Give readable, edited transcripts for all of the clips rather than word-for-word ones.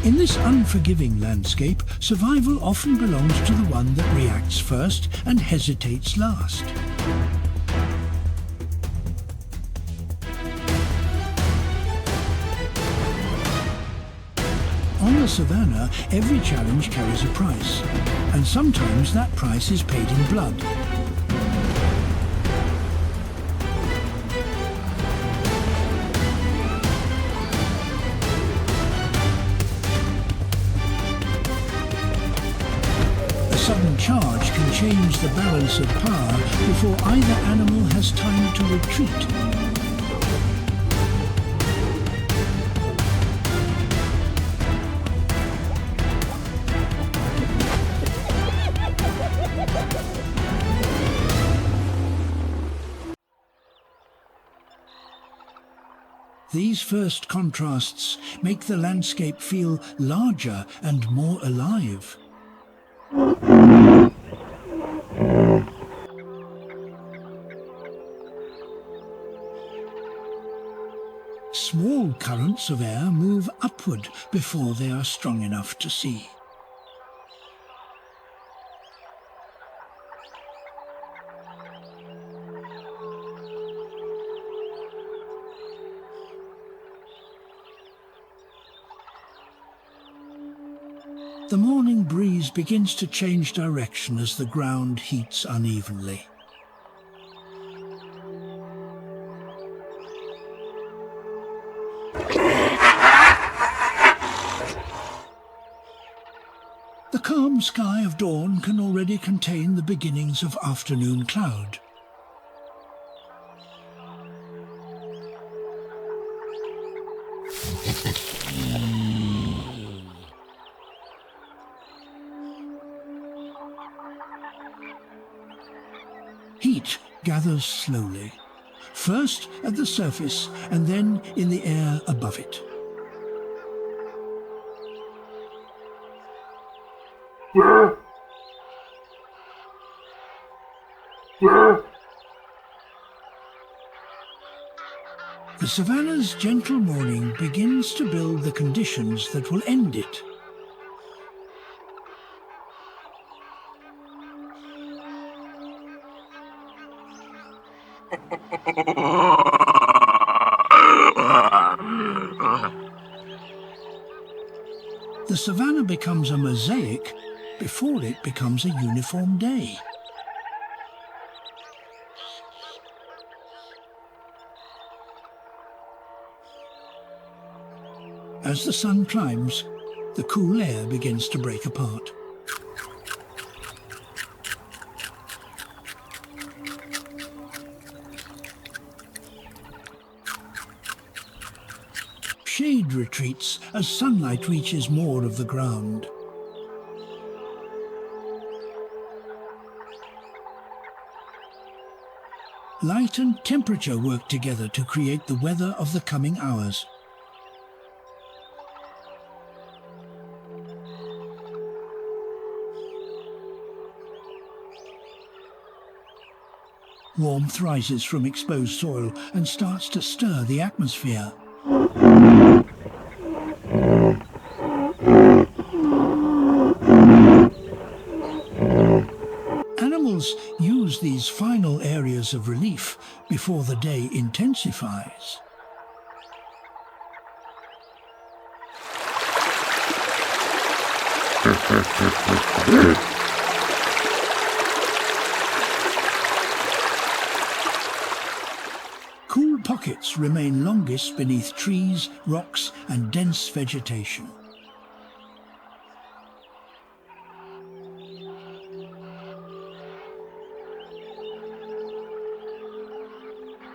In this unforgiving landscape, survival often belongs to the one that reacts first and hesitates last. On the savannah, every challenge carries a price, and sometimes that price is paid in blood. A sudden charge can change the balance of power before either animal has time to retreat. These first contrasts make the landscape feel larger and more alive. Small currents of air move upward before they are strong enough to see. The morning breeze begins to change direction as the ground heats unevenly. The calm sky of dawn can already contain the beginnings of afternoon cloud. Heat gathers slowly, first at the surface and then in the air above it. The savannah's gentle morning begins to build the conditions that will end it. The savannah becomes a mosaic before it becomes a uniform day. As the sun climbs, the cool air begins to break apart. Shade retreats as sunlight reaches more of the ground. Light and temperature work together to create the weather of the coming hours. Warmth rises from exposed soil and starts to stir the atmosphere. Animals use these final areas of relief before the day intensifies. Cool pockets remain longest beneath trees, rocks, and dense vegetation.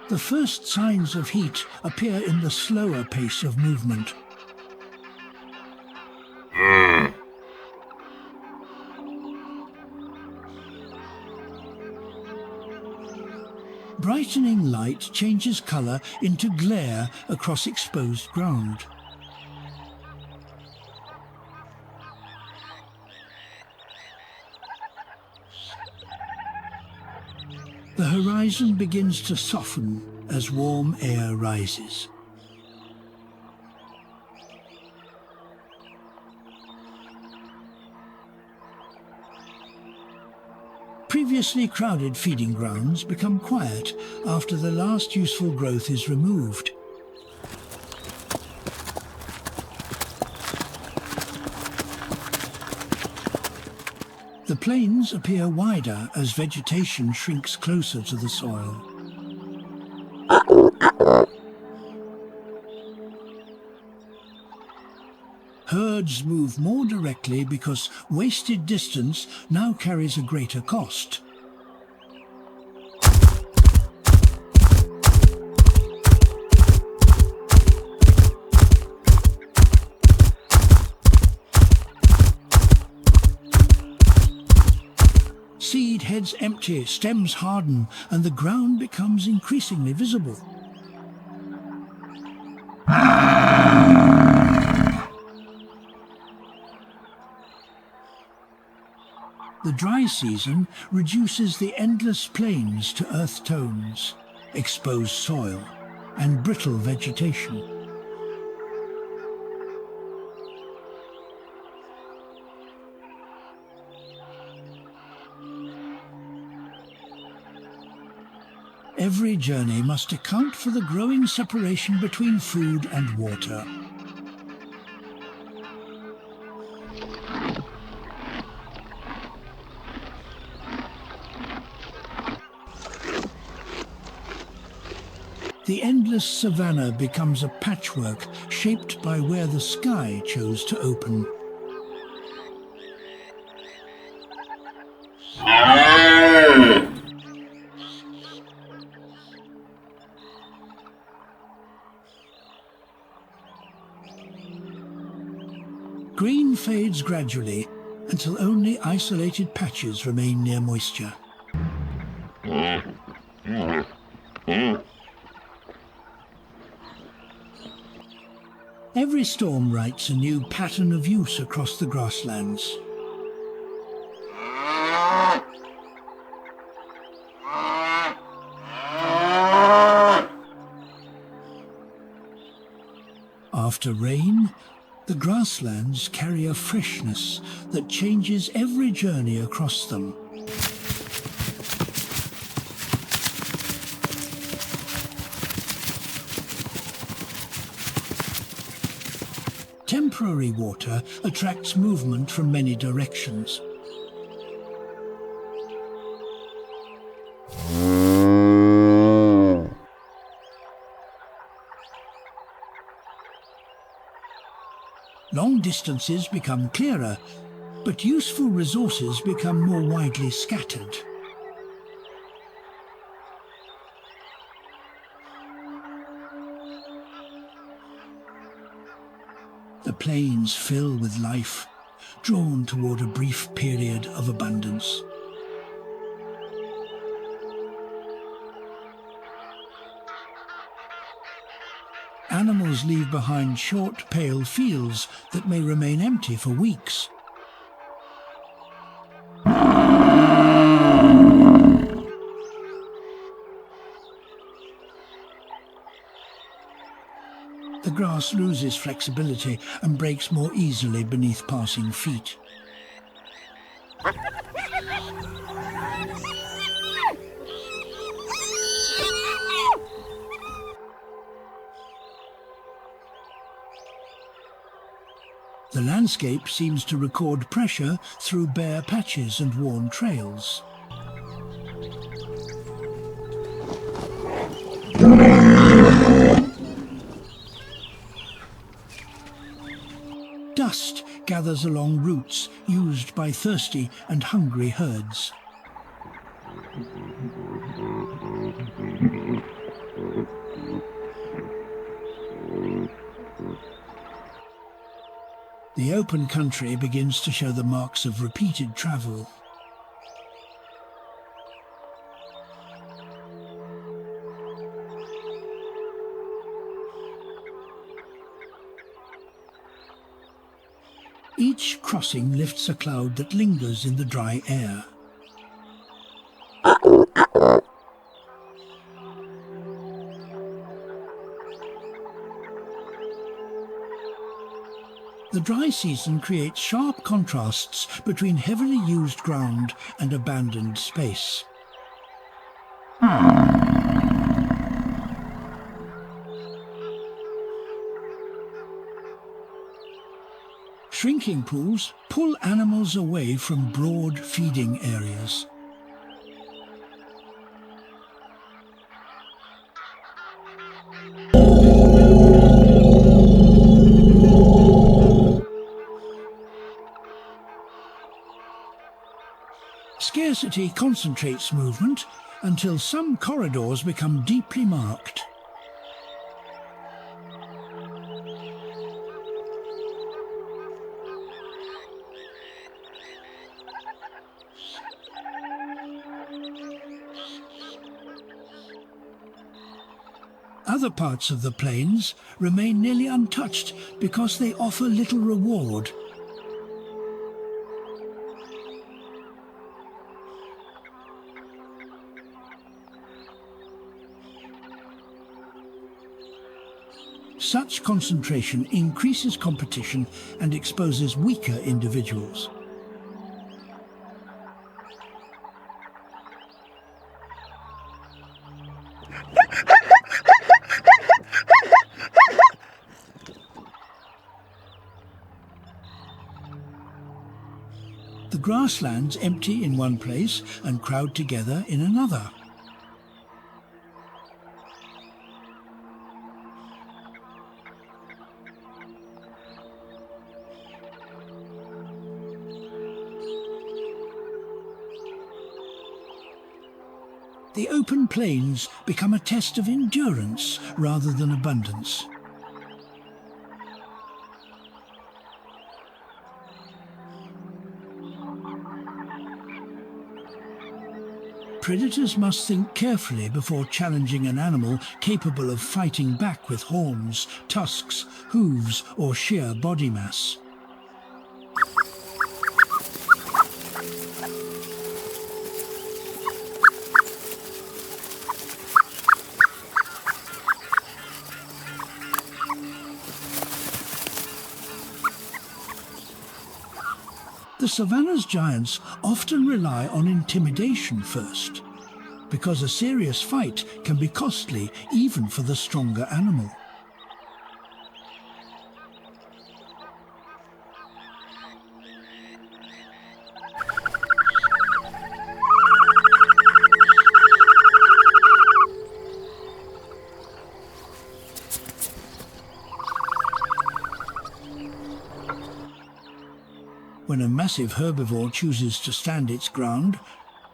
The first signs of heat appear in the slower pace of movement. Brightening light changes color into glare across exposed ground. The horizon begins to soften as warm air rises. Previously crowded feeding grounds become quiet after the last useful growth is removed. The plains appear wider as vegetation shrinks closer to the soil. Herds move more directly because wasted distance now carries a greater cost. Seed heads empty, stems harden, and the ground becomes increasingly visible. The dry season reduces the endless plains to earth tones, exposed soil, and brittle vegetation. Every journey must account for the growing separation between food and water. The endless savannah becomes a patchwork shaped by where the sky chose to open. Green fades gradually until only isolated patches remain near moisture. Every storm writes a new pattern of use across the grasslands. After rain, the grasslands carry a freshness that changes every journey across them. Temporary water attracts movement from many directions. Long distances become clearer, but useful resources become more widely scattered. The plains fill with life, drawn toward a brief period of abundance. Animals leave behind short, pale fields that may remain empty for weeks. The grass loses flexibility and breaks more easily beneath passing feet. The landscape seems to record pressure through bare patches and worn trails. Dust gathers along routes used by thirsty and hungry herds. The open country begins to show the marks of repeated travel. Each crossing lifts a cloud that lingers in the dry air. The The dry season creates sharp contrasts between heavily used ground and abandoned space. Shrinking pools pull animals away from broad feeding areas. Scarcity concentrates movement until some corridors become deeply marked. Other parts of the plains remain nearly untouched because they offer little reward. Such concentration increases competition and exposes weaker individuals. The grasslands empty in one place and crowd together in another. The open plains become a test of endurance rather than abundance. Predators must think carefully before challenging an animal capable of fighting back with horns, tusks, hooves, or sheer body mass. The savannah's giants often rely on intimidation first, because a serious fight can be costly even for the stronger animal. When a massive herbivore chooses to stand its ground,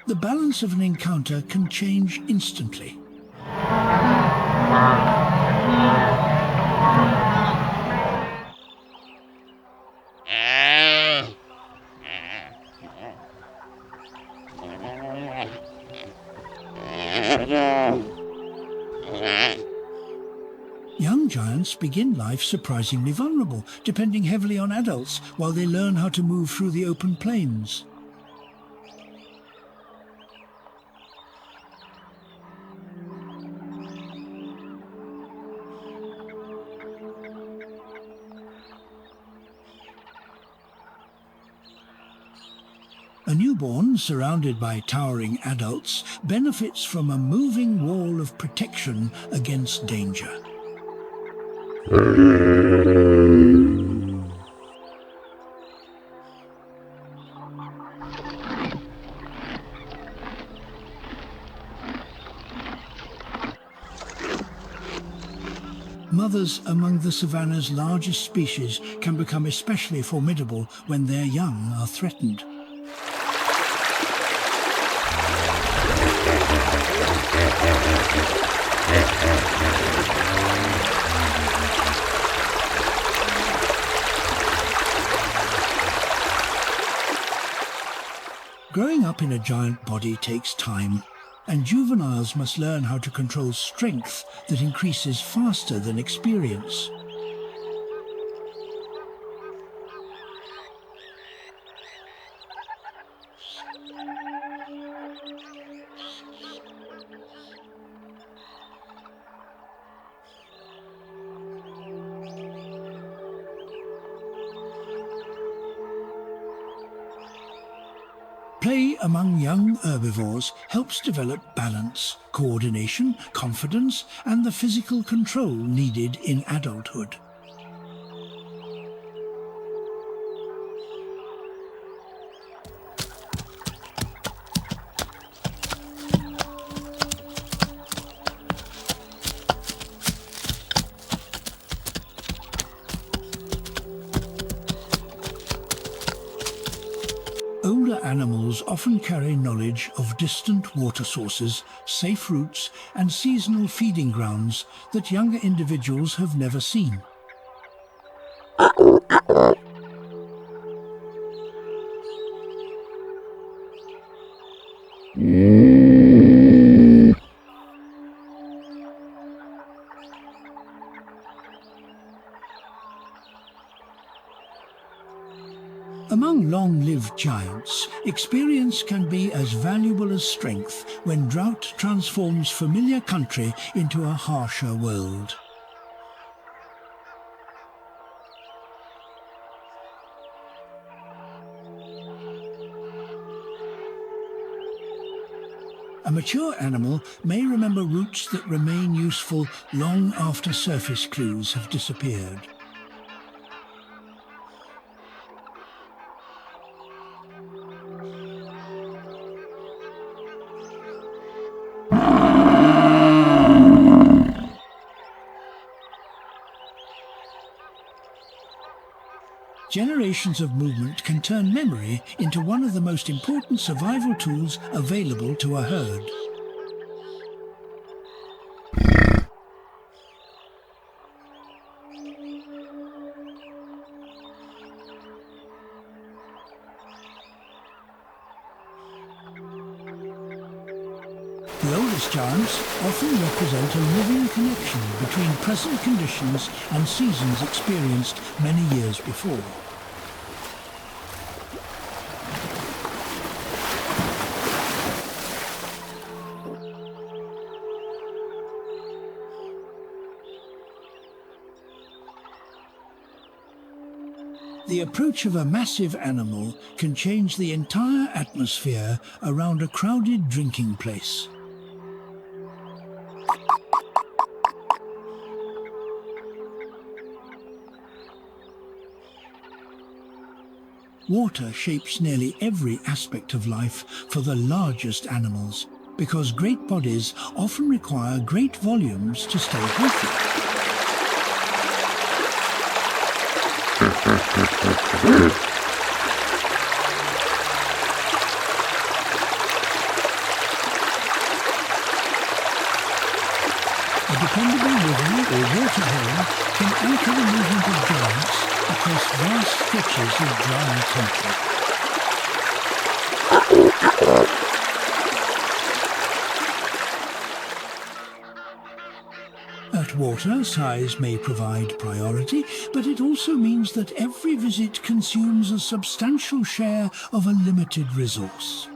the balance of an encounter can change instantly. Young giants begin life surprisingly vulnerable, depending heavily on adults while they learn how to move through the open plains. A newborn, surrounded by towering adults, benefits from a moving wall of protection against danger. Mothers among the savannah's largest species can become especially formidable when their young are threatened. Growing up in a giant body takes time, and juveniles must learn how to control strength that increases faster than experience. Play among young herbivores helps develop balance, coordination, confidence, and the physical control needed in adulthood. Older animals often carry knowledge of distant water sources, safe routes, and seasonal feeding grounds that younger individuals have never seen. Among long-lived giants, experience can be as valuable as strength when drought transforms familiar country into a harsher world. A mature animal may remember routes that remain useful long after surface clues have disappeared. Generations of movement can turn memory into one of the most important survival tools available to a herd. The oldest giants often represent a living connection between present conditions and seasons experienced many years before. The approach of a massive animal can change the entire atmosphere around a crowded drinking place. Water shapes nearly every aspect of life for the largest animals, because great bodies often require great volumes to stay healthy. A dependable river or water hole can anchor the movement of giants across vast stretches of dry country. At water, size may provide priority, but it also means that every visit consumes a substantial share of a limited resource.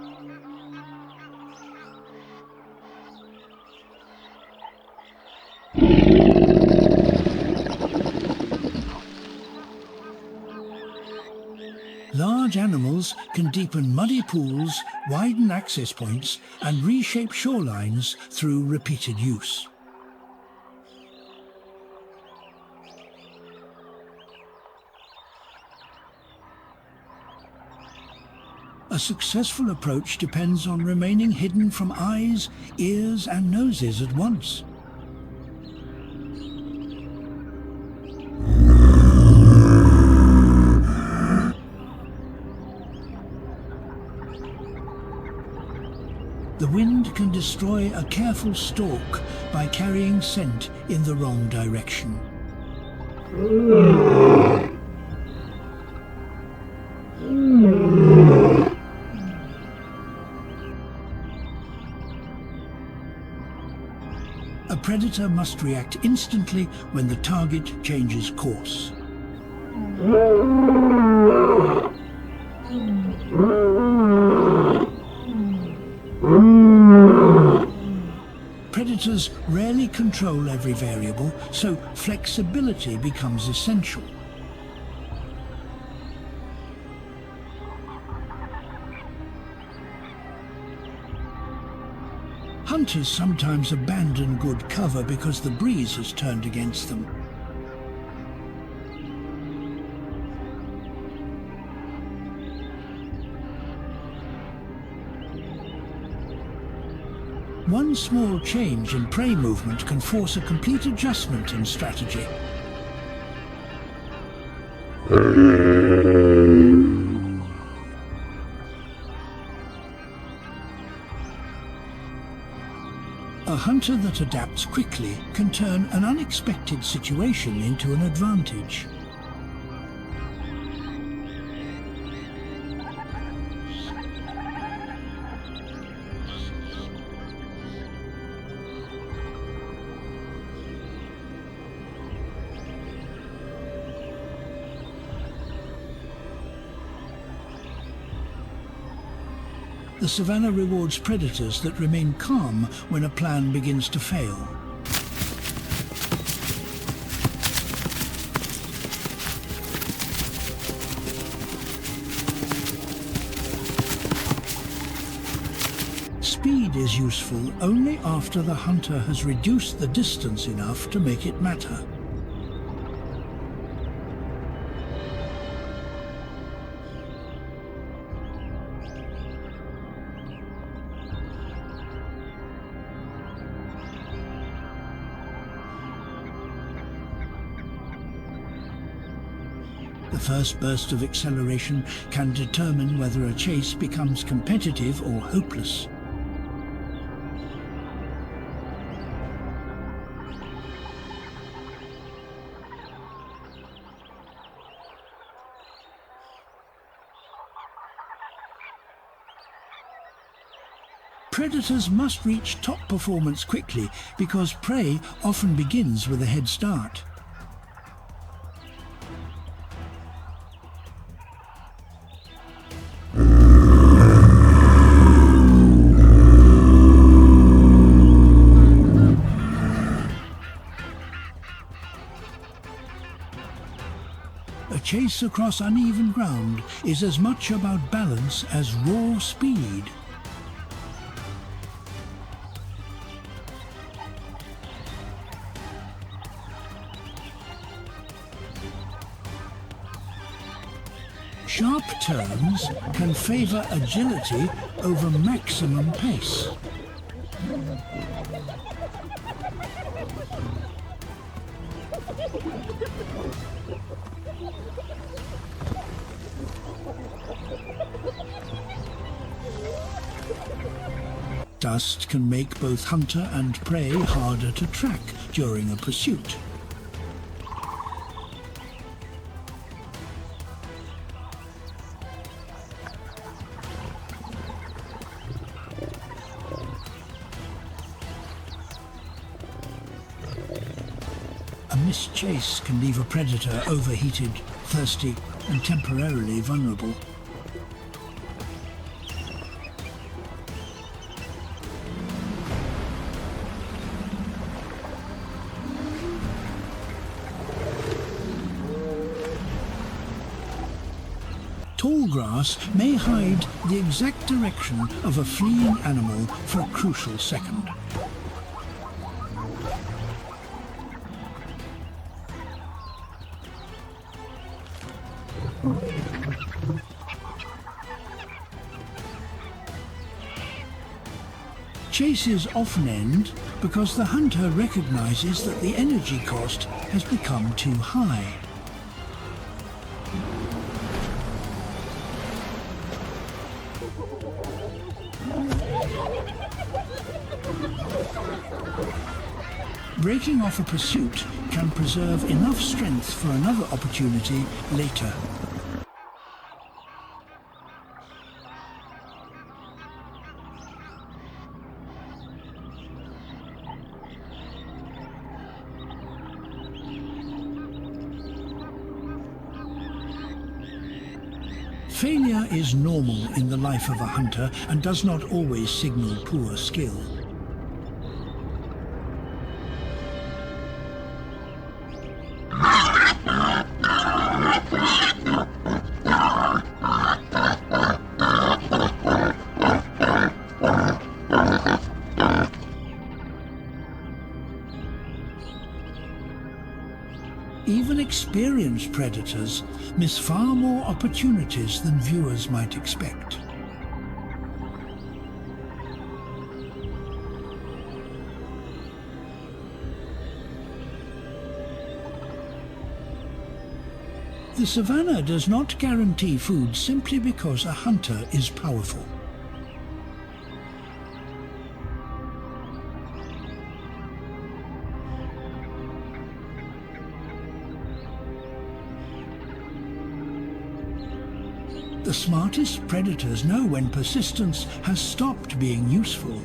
Large animals can deepen muddy pools, widen access points, and reshape shorelines through repeated use. A successful approach depends on remaining hidden from eyes, ears, and noses at once. The wind can destroy a careful stalk by carrying scent in the wrong direction. A predator must react instantly when the target changes course. Predators rarely control every variable, so flexibility becomes essential. Hunters sometimes abandon good cover because the breeze has turned against them. One small change in prey movement can force a complete adjustment in strategy. A hunter that adapts quickly can turn an unexpected situation into an advantage. The savannah rewards predators that remain calm when a plan begins to fail. Speed is useful only after the hunter has reduced the distance enough to make it matter. The first burst of acceleration can determine whether a chase becomes competitive or hopeless. Predators must reach top performance quickly because prey often begins with a head start. A chase across uneven ground is as much about balance as raw speed. Sharp turns can favor agility over maximum pace. Dust can make both hunter and prey harder to track during a pursuit. A missed chase can leave a predator overheated, thirsty, and temporarily vulnerable. Tall grass may hide the exact direction of a fleeing animal for a crucial second. Chases often end because the hunter recognizes that the energy cost has become too high. Breaking off a pursuit can preserve enough strength for another opportunity later. Failure is normal in the life of a hunter and does not always signal poor skill. experienced predators miss far more opportunities than viewers might expect. The savannah does not guarantee food simply because a hunter is powerful. The smartest predators know when persistence has stopped being useful.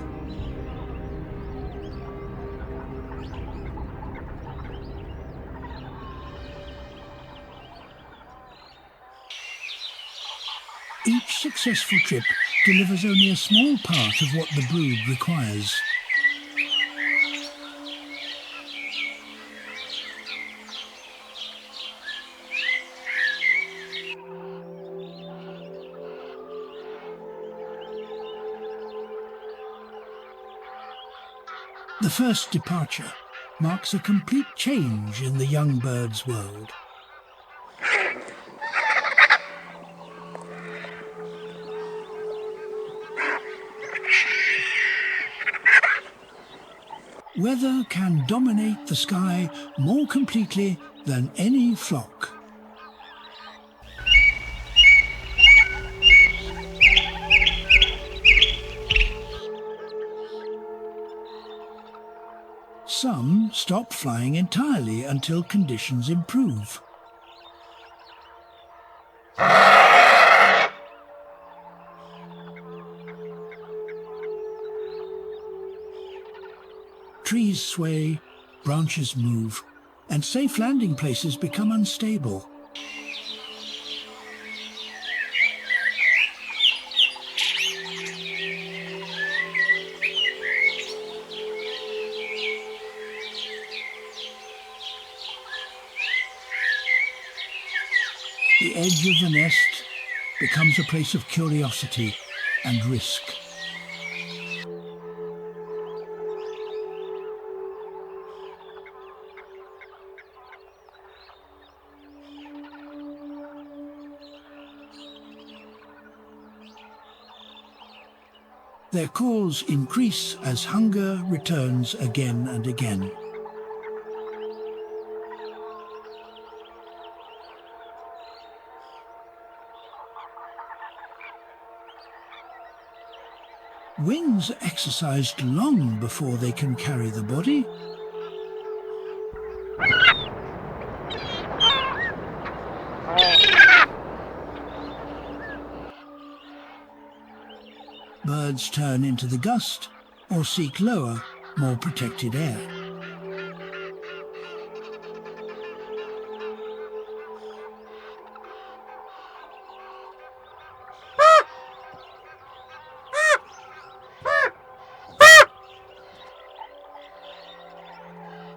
Each successful trip delivers only a small part of what the brood requires. The first departure marks a complete change in the young bird's world. Weather can dominate the sky more completely than any flock. Some stop flying entirely until conditions improve. Trees sway, branches move, and safe landing places become unstable. The edge of the nest becomes a place of curiosity and risk. Their calls increase as hunger returns again and again. Wings are exercised long before they can carry the body. Birds turn into the gust or seek lower, more protected air.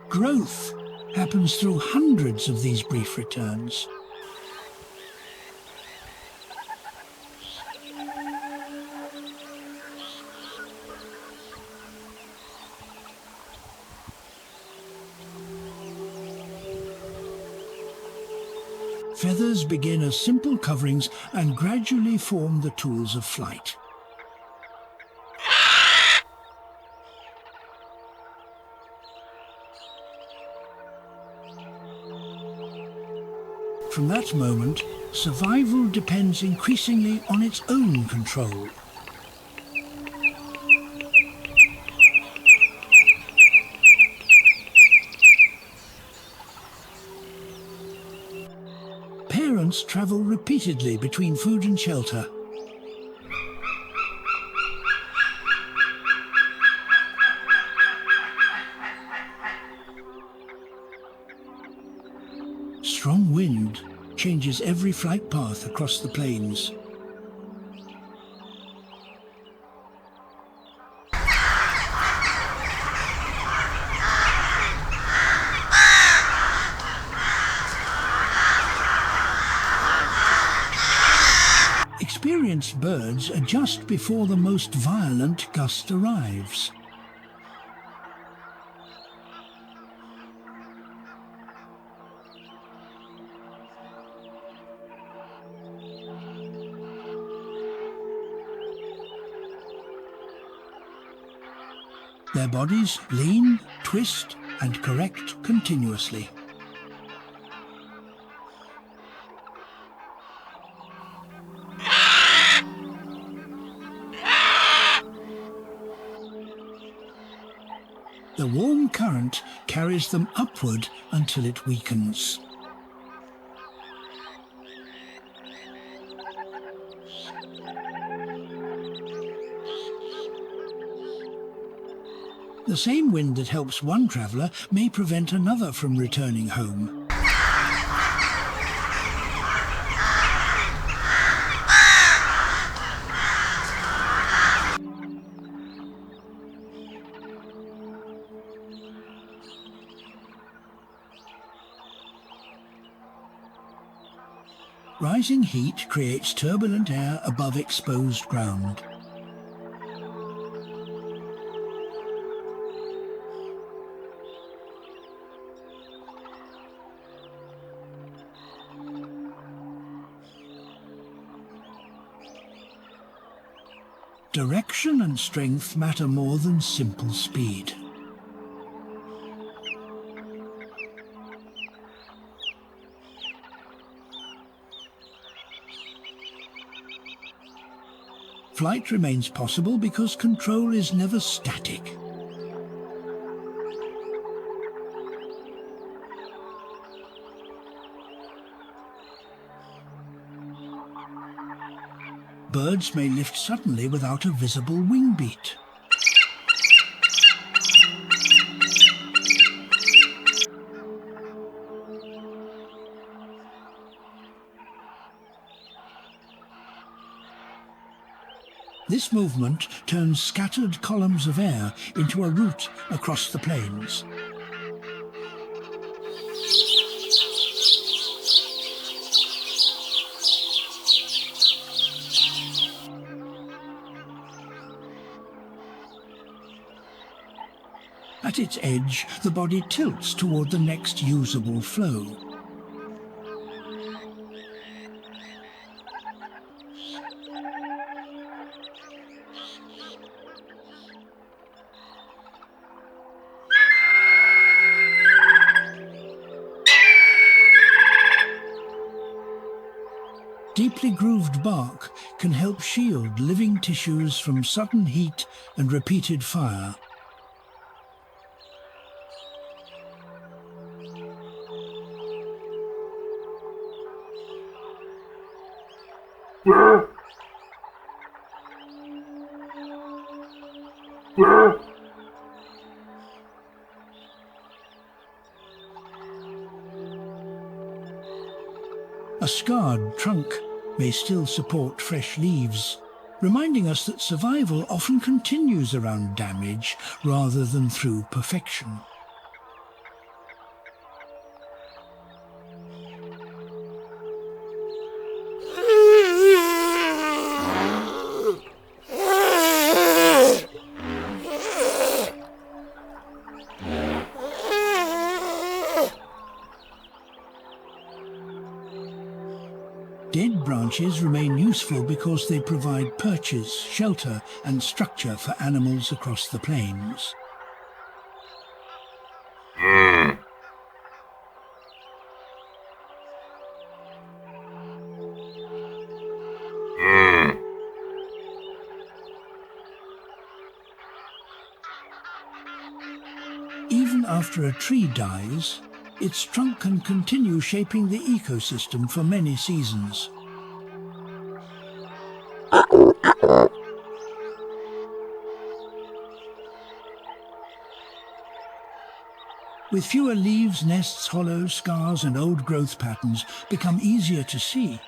Growth happens through hundreds of these brief returns. Feathers begin as simple coverings and gradually form the tools of flight. From that moment, survival depends increasingly on its own control. Parents travel repeatedly between food and shelter. Strong wind changes every flight path across the plains. Experienced birds adjust before the most violent gust arrives. Their bodies lean, twist, and correct continuously. The warm current carries them upward until it weakens. The same wind that helps one traveller may prevent another from returning home. Rising heat creates turbulent air above exposed ground. Direction and strength matter more than simple speed. Flight remains possible because control is never static. Birds may lift suddenly without a visible wing beat. This movement turns scattered columns of air into a route across the plains. At its edge, the body tilts toward the next usable flow. Deeply grooved bark can help shield living tissues from sudden heat and repeated fire. A scarred trunk may still support fresh leaves, reminding us that survival often continues around damage rather than through perfection. Dead branches remain useful because they provide perches, shelter, and structure for animals across the plains. Even after a tree dies, its trunk can continue shaping the ecosystem for many seasons. With fewer leaves, nests, hollows, scars, and old growth patterns become easier to see.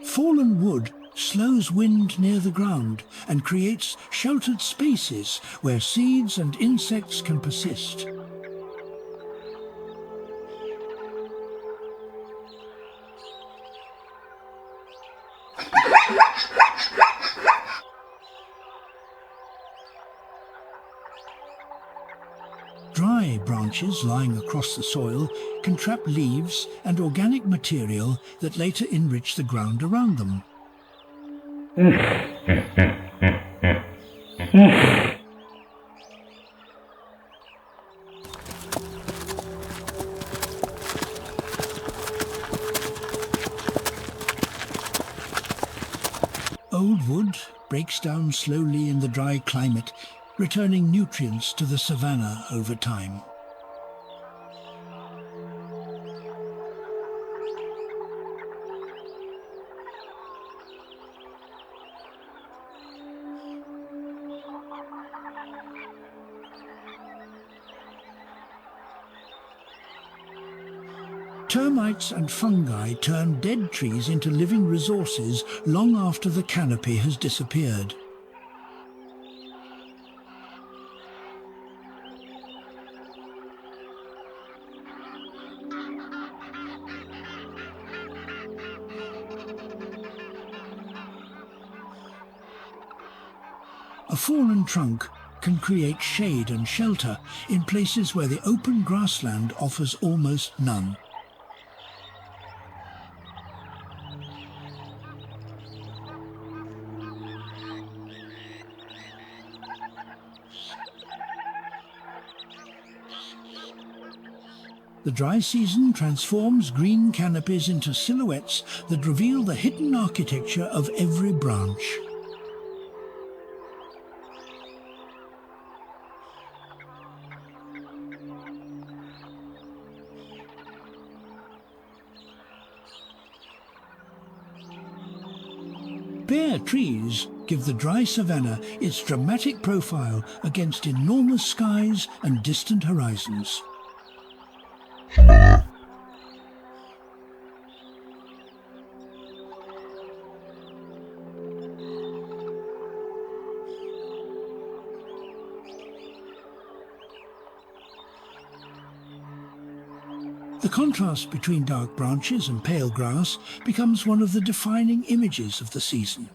Fallen wood slows wind near the ground and creates sheltered spaces where seeds and insects can persist. Dry branches lying across the soil can trap leaves and organic material that later enrich the ground around them. Old wood breaks down slowly in the dry climate, returning nutrients to the savanna over time. Termites and fungi turn dead trees into living resources long after the canopy has disappeared. A fallen trunk can create shade and shelter in places where the open grassland offers almost none. The dry season transforms green canopies into silhouettes that reveal the hidden architecture of every branch. Bare trees give the dry savanna its dramatic profile against enormous skies and distant horizons. The contrast between dark branches and pale grass becomes one of the defining images of the season.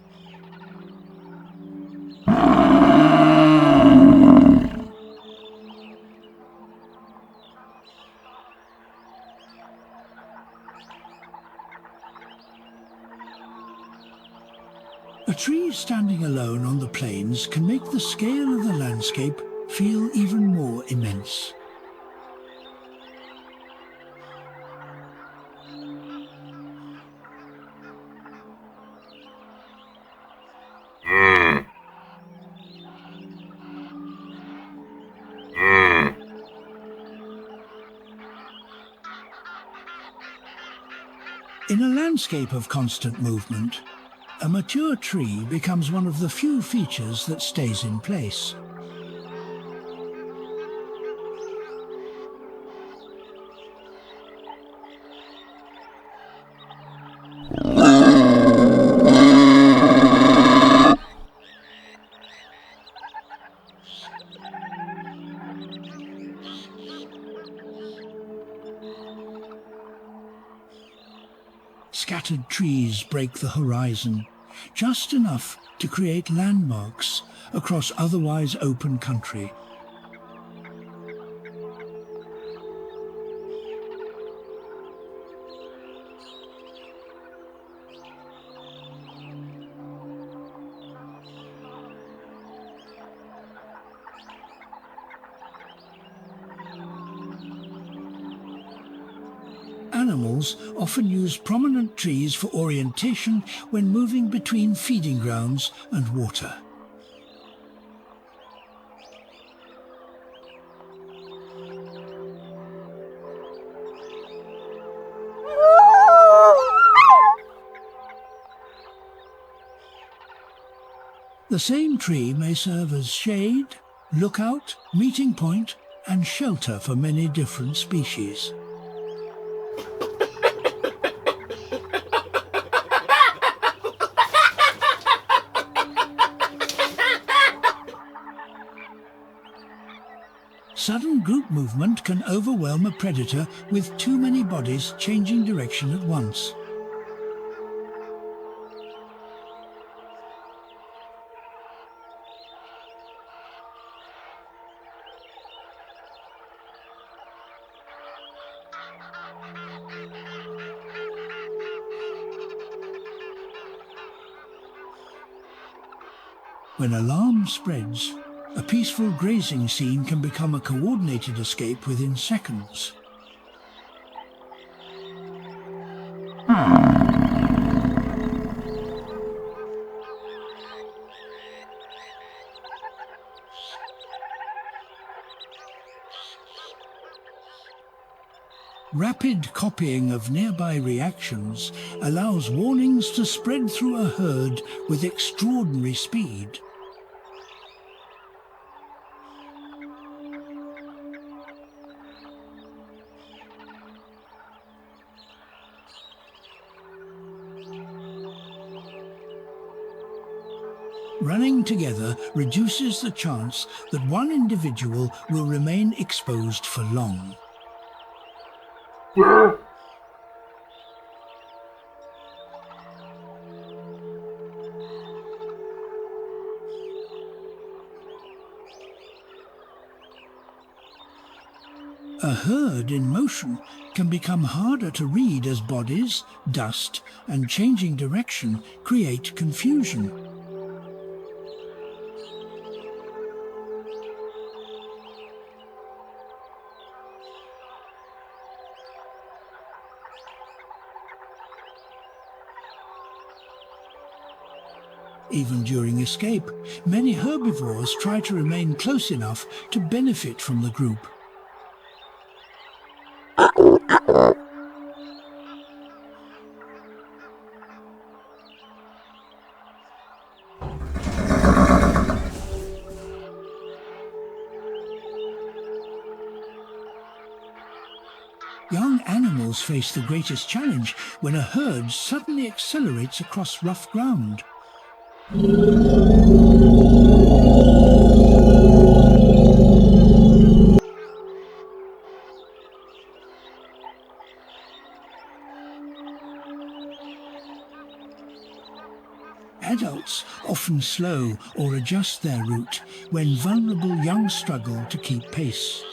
A tree standing alone on the plains can make the scale of the landscape feel even more immense. In a landscape of constant movement, a mature tree becomes one of the few features that stays in place. Scattered trees break the horizon, just enough to create landmarks across otherwise open country. Animals often use prominent trees for orientation when moving between feeding grounds and water. The same tree may serve as shade, lookout, meeting point, and shelter for many different species. Sudden group movement can overwhelm a predator with too many bodies changing direction at once. When alarm spreads, a peaceful grazing scene can become a coordinated escape within seconds. Rapid copying of nearby reactions allows warnings to spread through a herd with extraordinary speed. Running together reduces the chance that one individual will remain exposed for long. A herd in motion can become harder to read as bodies, dust, and changing direction create confusion. Even during escape, many herbivores try to remain close enough to benefit from the group. Young animals face the greatest challenge when a herd suddenly accelerates across rough ground. Adults often slow or adjust their route when vulnerable young struggle to keep pace.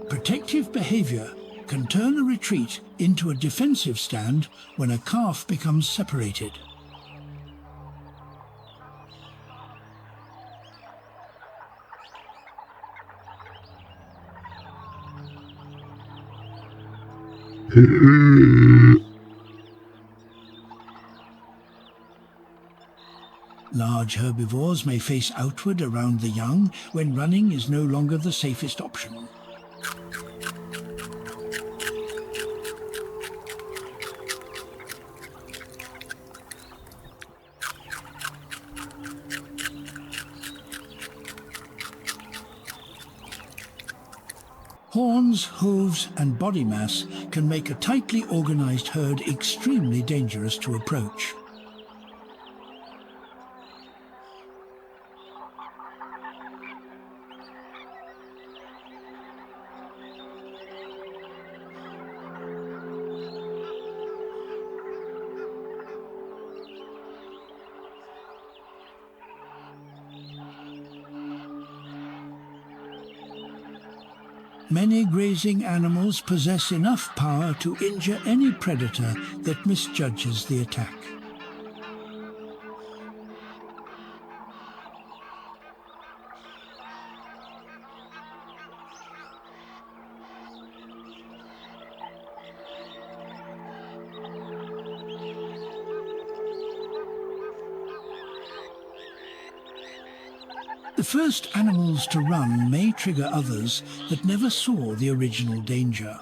Protective behavior can turn a retreat into a defensive stand when a calf becomes separated. Large herbivores may face outward around the young when running is no longer the safest option. Horns, hooves, and body mass can make a tightly organized herd extremely dangerous to approach. Many grazing animals possess enough power to injure any predator that misjudges the attack. The first animals to run may trigger others that never saw the original danger.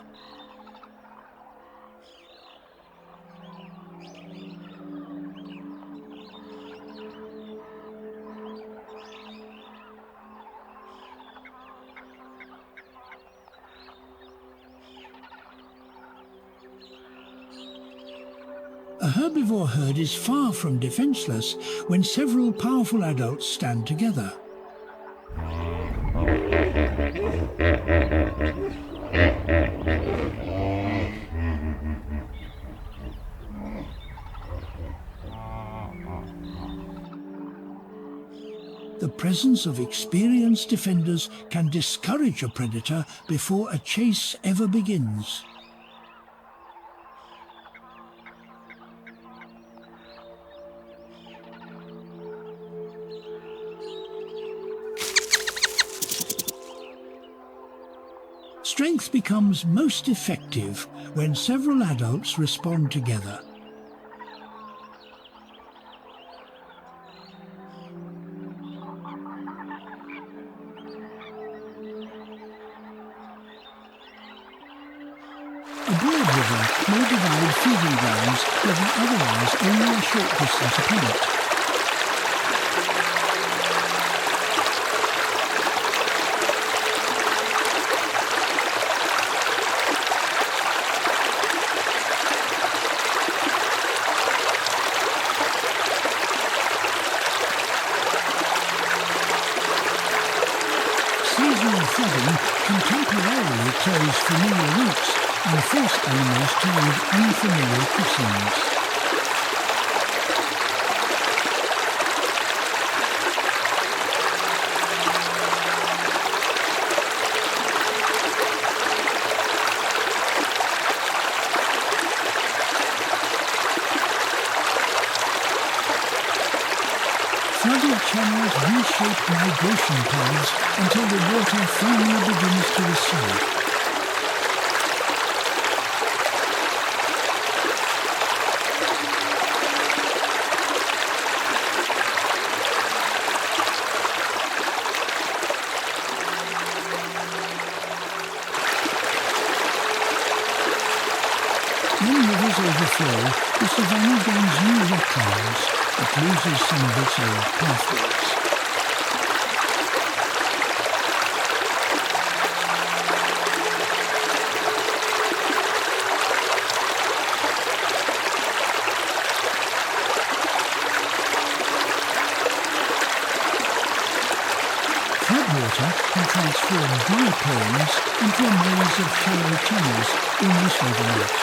A herbivore herd is far from defenseless when several powerful adults stand together. The presence of experienced defenders can discourage a predator before a chase ever begins. Strength becomes most effective when several adults respond together. A broad river may divide feeding grounds that are otherwise only a short distance apart. Seasonal flooding can temporarily close familiar routes and force animals toward unfamiliar crossings. Flooded channels reshape migration paths until the water finally begins to recede. When rivers overflow, the Savannah gains new wetlands, but loses some of its old pathways. Floodwater can transform dry plains into a maze of shallow channels almost overnight.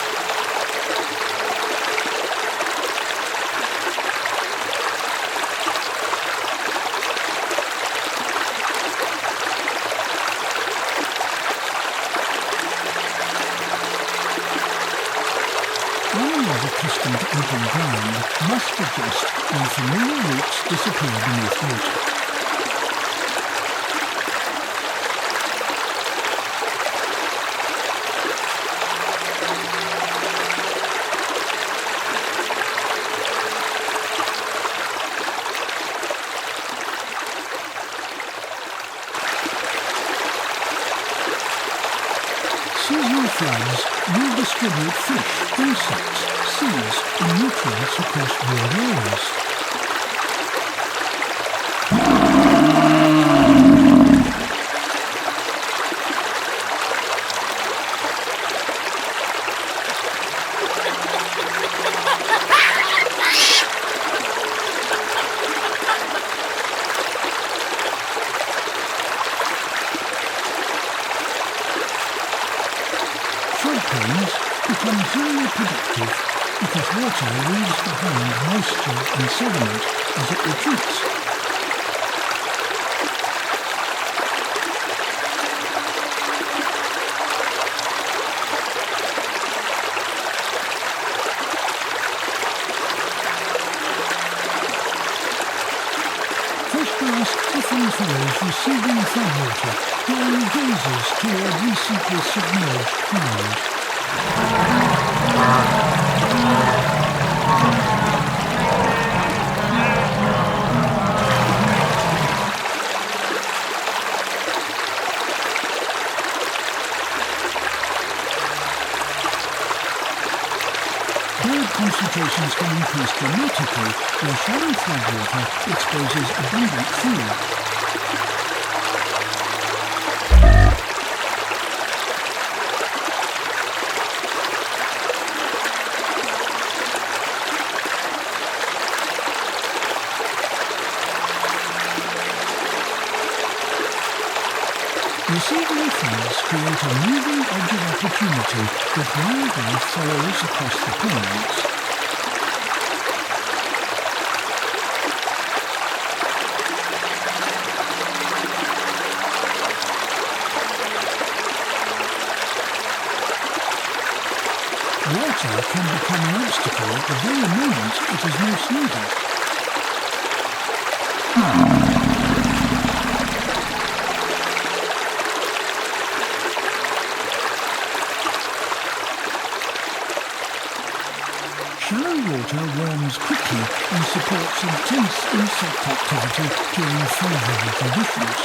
Animals accustomed to open ground must adjust when familiar routes disappear beneath water. Seasonal floods redistribute fish, insects, seeds and nutrients across broad areas. Floodplains become highly productive because water leaves behind moisture and sediment as it retreats. Fresh grass often follows receding floodwater, drawing gazers toward recently submerged ground. Bird concentrations can increase dramatically where shallow floodwater exposes abundant food. Receding floods create a moving edge of opportunity that wildlife follows across the plains. water can become an obstacle at the very moment it is most needed. Shallow water warms quickly and supports intense insect activity during favourable conditions.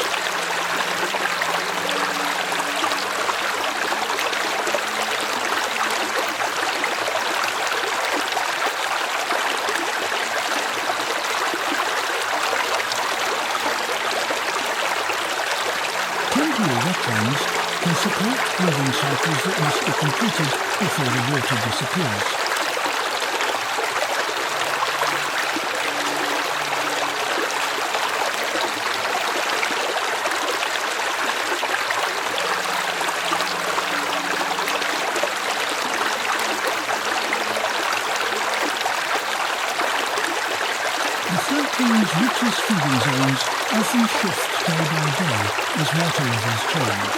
Temporary wetlands can support breathing cycles that must be completed before the water disappears. The floodplain's richest feeding zones often shift day by day as water levels change.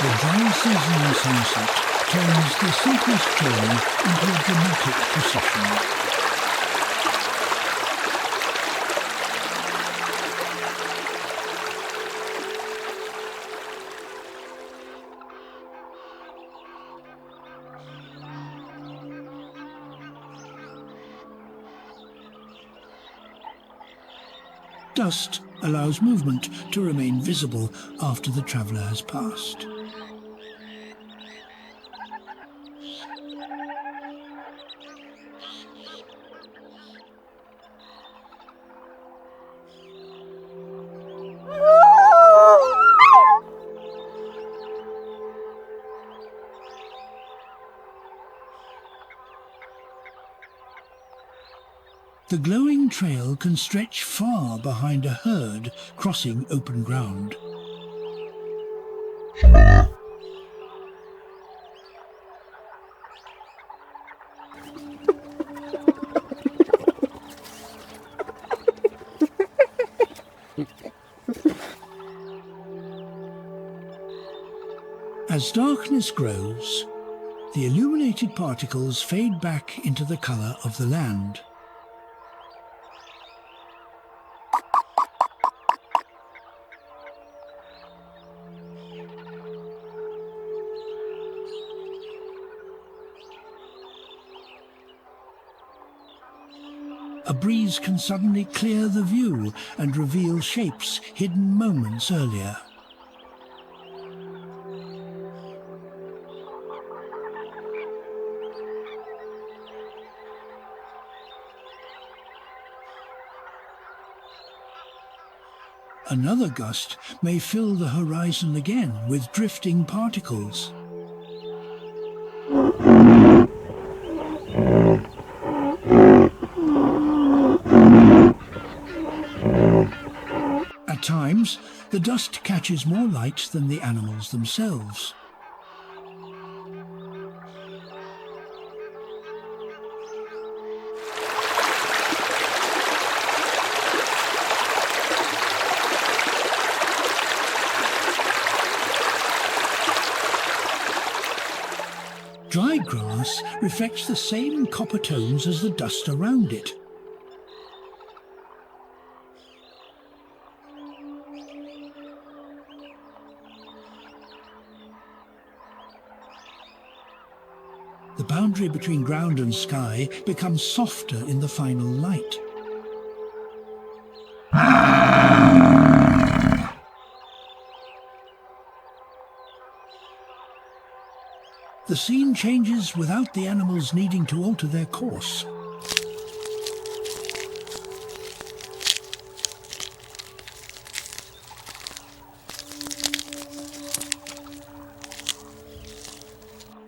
The dry season sunset turns the simplest journey into a dramatic procession. Dust allows movement to remain visible after the traveller has passed. The glowing trail can stretch far behind a herd crossing open ground. As darkness grows, the illuminated particles fade back into the colour of the land. A breeze can suddenly clear the view and reveal shapes hidden moments earlier. Another gust may fill the horizon again with drifting particles. At times, the dust catches more light than the animals themselves. Dry grass reflects the same copper tones as the dust around it. The boundary between ground and sky becomes softer in the final light. The scene changes without the animals needing to alter their course.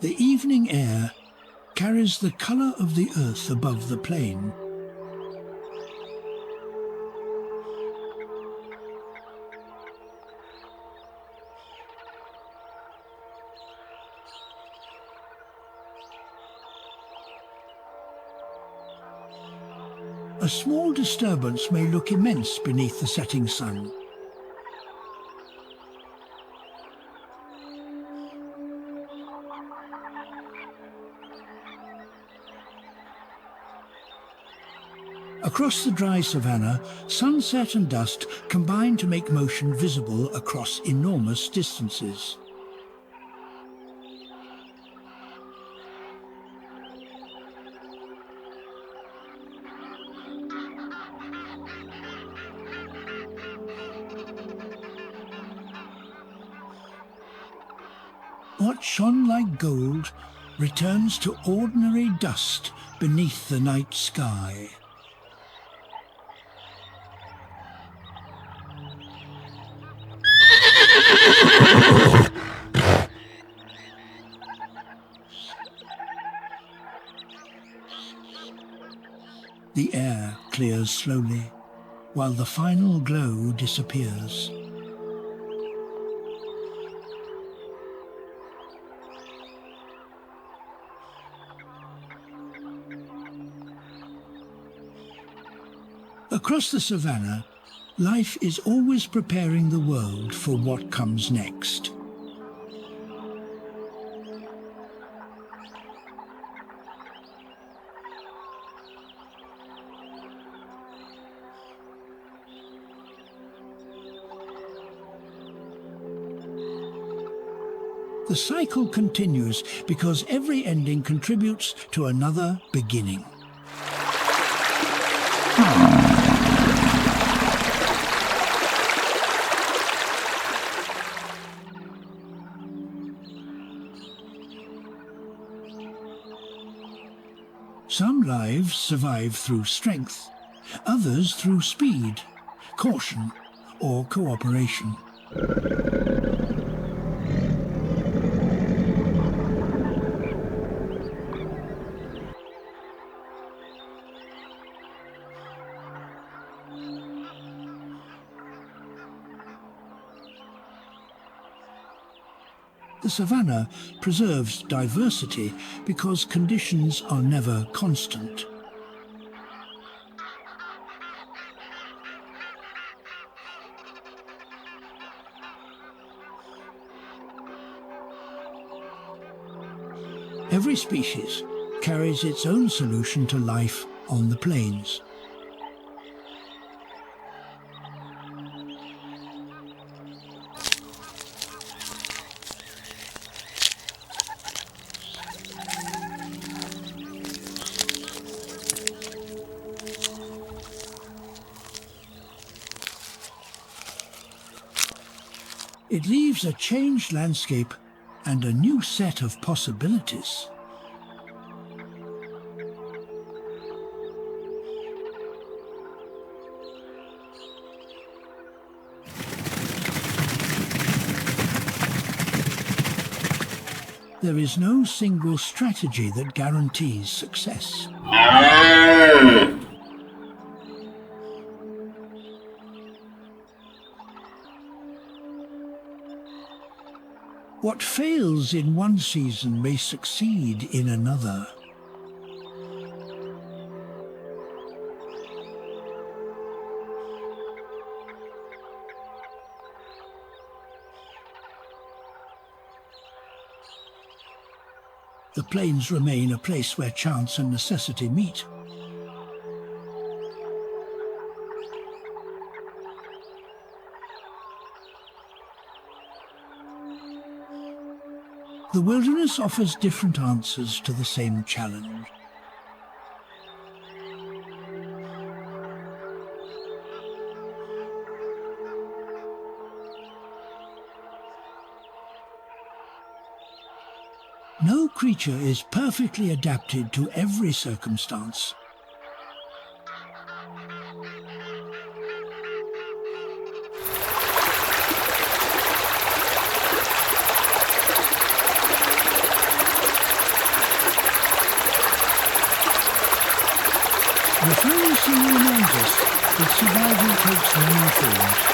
The evening air carries the colour of the earth above the plain. a small disturbance may look immense beneath the setting sun. Across the dry savanna, sunset and dust combine to make motion visible across enormous distances. What shone like gold returns to ordinary dust beneath the night sky. The air clears slowly, while the final glow disappears. Across the savannah, life is always preparing the world for what comes next. The cycle continues because every ending contributes to another beginning. Some lives survive through strength, others through speed, caution, or cooperation. The savannah preserves diversity because conditions are never constant. Every species carries its own solution to life on the plains. It leaves a changed landscape and a new set of possibilities. There is no single strategy that guarantees success. What fails in one season may succeed in another. The plains remain a place where chance and necessity meet. The wilderness offers different answers to the same challenge. No creature is perfectly adapted to every circumstance. The final scene reminds us that survival takes many forms.